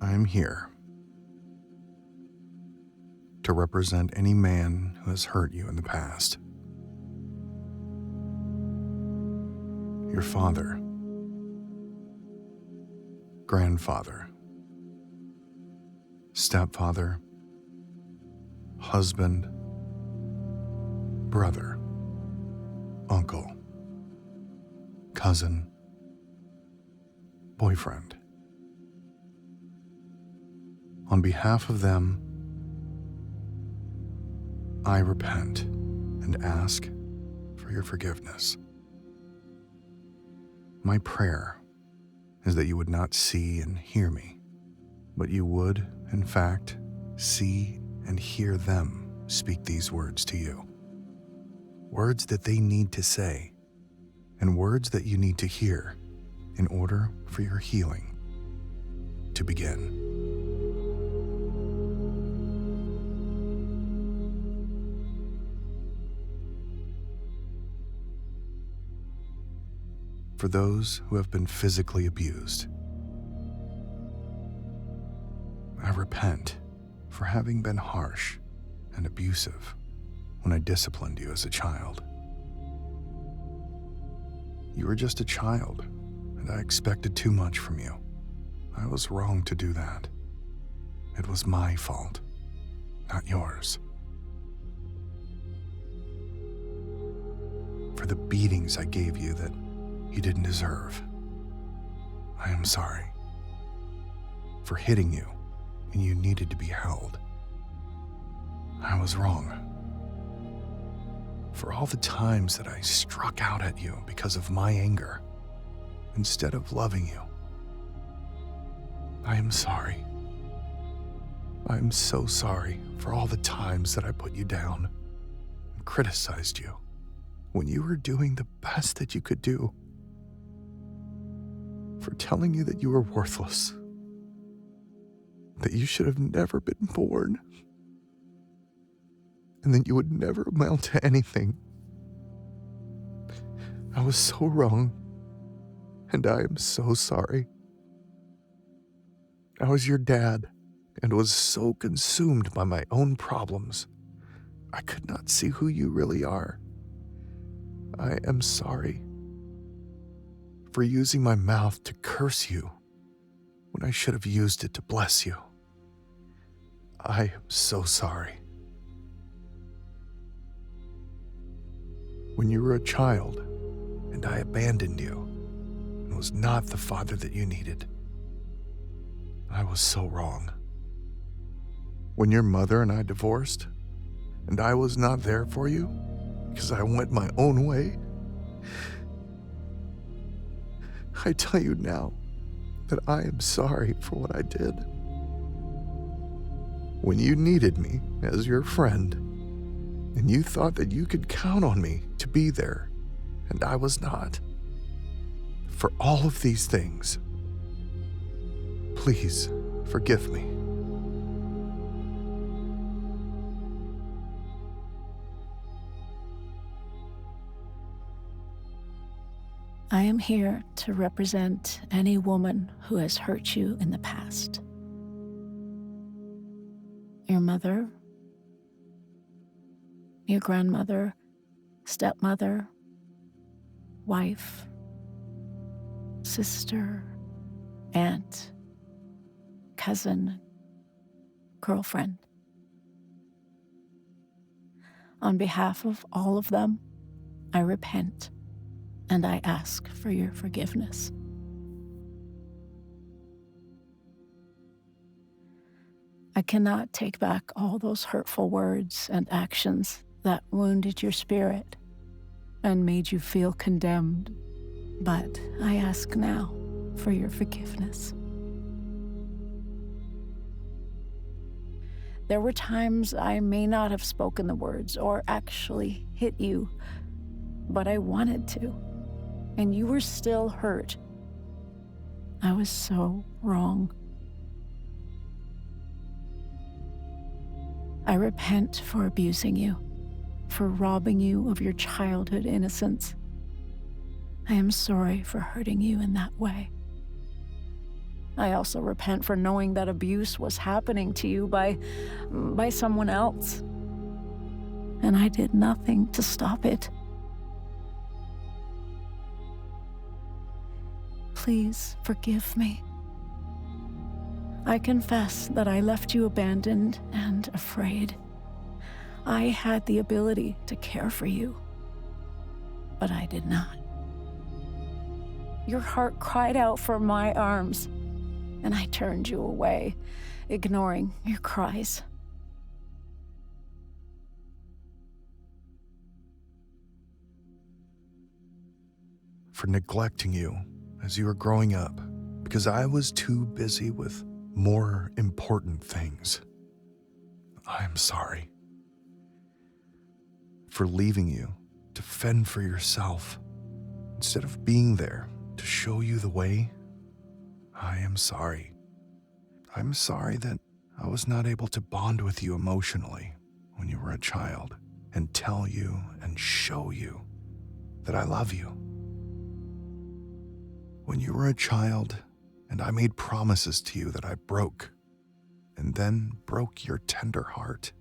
I am here to represent any man who has hurt you in the past. Your father, grandfather, stepfather, husband, brother, uncle, cousin, boyfriend. On behalf of them, I repent and ask for your forgiveness. My prayer is that you would not see and hear me, but you would, in fact, see and hear them speak these words to you. Words that they need to say, and words that you need to hear in order for your healing to begin. For those who have been physically abused, I repent for having been harsh and abusive when I disciplined you as a child. You were just a child, and I expected too much from you. I was wrong to do that. It was my fault, not yours. For the beatings I gave you that you didn't deserve, I am sorry. For hitting you when you needed to be held, I was wrong. For all the times that I struck out at you because of my anger, instead of loving you, I am sorry. I am so sorry for all the times that I put you down and criticized you when you were doing the best that you could do. For telling you that you were worthless, that you should have never been born, and that you would never amount to anything. I was so wrong, and I am so sorry. I was your dad and was so consumed by my own problems, I could not see who you really are. I am sorry for using my mouth to curse you when I should have used it to bless you. I am so sorry. When you were a child and I abandoned you and was not the father that you needed, I was so wrong. When your mother and I divorced and I was not there for you because I went my own way, I tell you now that I am sorry for what I did. When you needed me as your friend, and you thought that you could count on me to be there, and I was not. For all of these things, please forgive me. I am here to represent any woman who has hurt you in the past. Your mother, your grandmother, stepmother, wife, sister, aunt, cousin, girlfriend. On behalf of all of them, I repent and I ask for your forgiveness. I cannot take back all those hurtful words and actions that wounded your spirit and made you feel condemned, but I ask now for your forgiveness. There were times I may not have spoken the words or actually hit you, but I wanted to, and you were still hurt. I was so wrong. I repent for abusing you, for robbing you of your childhood innocence. I am sorry for hurting you in that way. I also repent for knowing that abuse was happening to you by someone else. And I did nothing to stop it. Please forgive me. I confess that I left you abandoned and afraid. I had the ability to care for you, but I did not. Your heart cried out for my arms, and I turned you away, ignoring your cries. For neglecting you as you were growing up because I was too busy with more important things. I am sorry. For leaving you to fend for yourself instead of being there to show you the way. I am sorry. I'm sorry that I was not able to bond with you emotionally when you were a child and tell you and show you that I love you. When you were a child and I made promises to you that I broke and then broke your tender heart.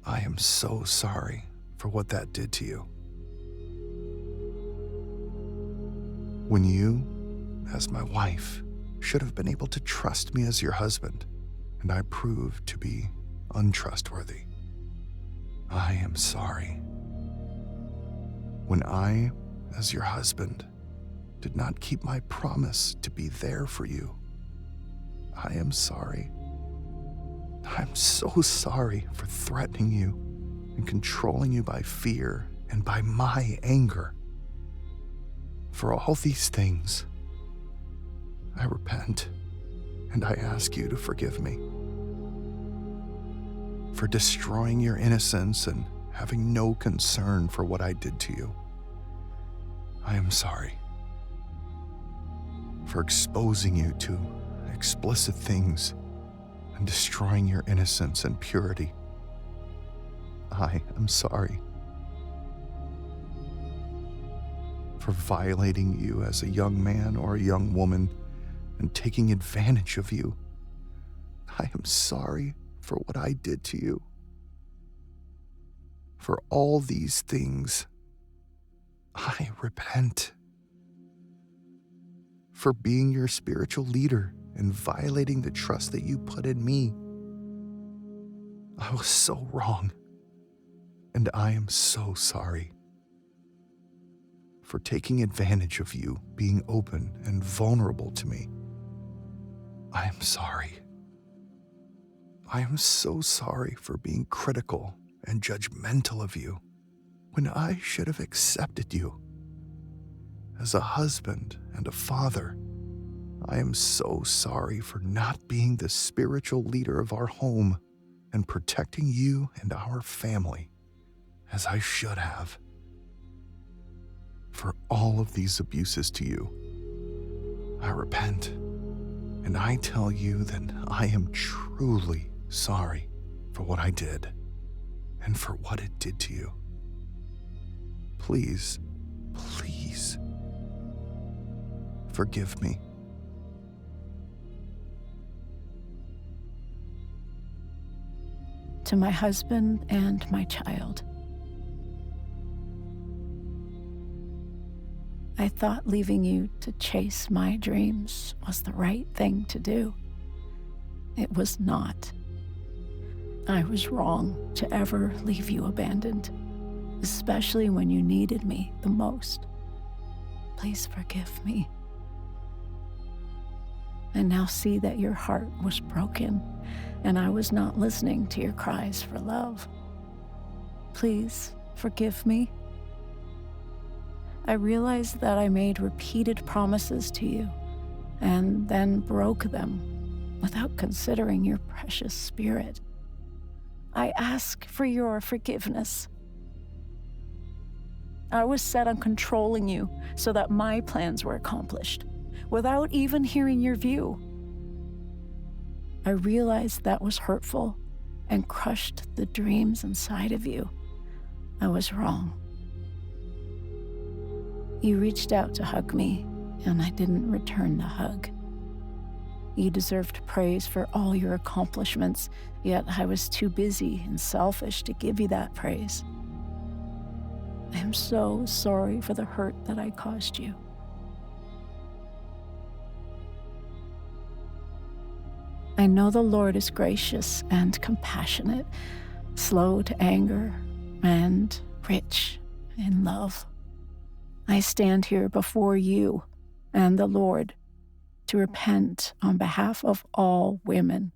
I am so sorry for what that did to you. When you, as my wife, should have been able to trust me as your husband, and I proved to be untrustworthy. I am sorry. When I, as your husband, did not keep my promise to be there for you, I am sorry. I'm so sorry for threatening you and controlling you by fear and by my anger. For all these things, I repent and I ask you to forgive me. For destroying your innocence and having no concern for what I did to you, I am sorry. For exposing you to explicit things and destroying your innocence and purity, I am sorry. For violating you as a young man or a young woman and taking advantage of you, I am sorry for what I did to you. For all these things, I repent. For being your spiritual leader and violating the trust that you put in me. I was so wrong, and I am so sorry. For taking advantage of you being open and vulnerable to me. I am sorry. I am so sorry for being critical and judgmental of you when I should have accepted you. As a husband and a father, I am so sorry for not being the spiritual leader of our home and protecting you and our family as I should have. For all of these abuses to you, I repent, and I tell you that I am truly sorry for what I did and for what it did to you. Please, please, forgive me. To my husband and my child, I thought leaving you to chase my dreams was the right thing to do. It was not. I was wrong to ever leave you abandoned, especially when you needed me the most. Please forgive me. I now see that your heart was broken, and I was not listening to your cries for love. Please forgive me. I realized that I made repeated promises to you and then broke them without considering your precious spirit. I ask for your forgiveness. I was set on controlling you so that my plans were accomplished, without even hearing your view. I realized that was hurtful and crushed the dreams inside of you. I was wrong. You reached out to hug me, and I didn't return the hug. You deserved praise for all your accomplishments, yet I was too busy and selfish to give you that praise. I am so sorry for the hurt that I caused you. I know the Lord is gracious and compassionate, slow to anger, and rich in love. I stand here before you and the Lord to repent on behalf of all women.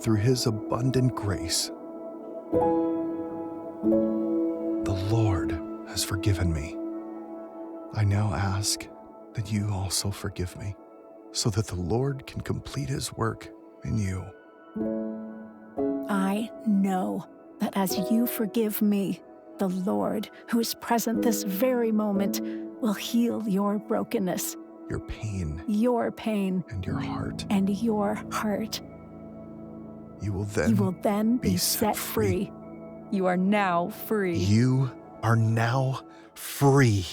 Through his abundant grace, the Lord has forgiven me. I now ask that you also forgive me, so that the Lord can complete his work in you. I know that as you forgive me, the Lord, who is present this very moment, will heal your brokenness, Your pain your pain, and your heart. and your heart. You will then be set free. You are now free. You are now free.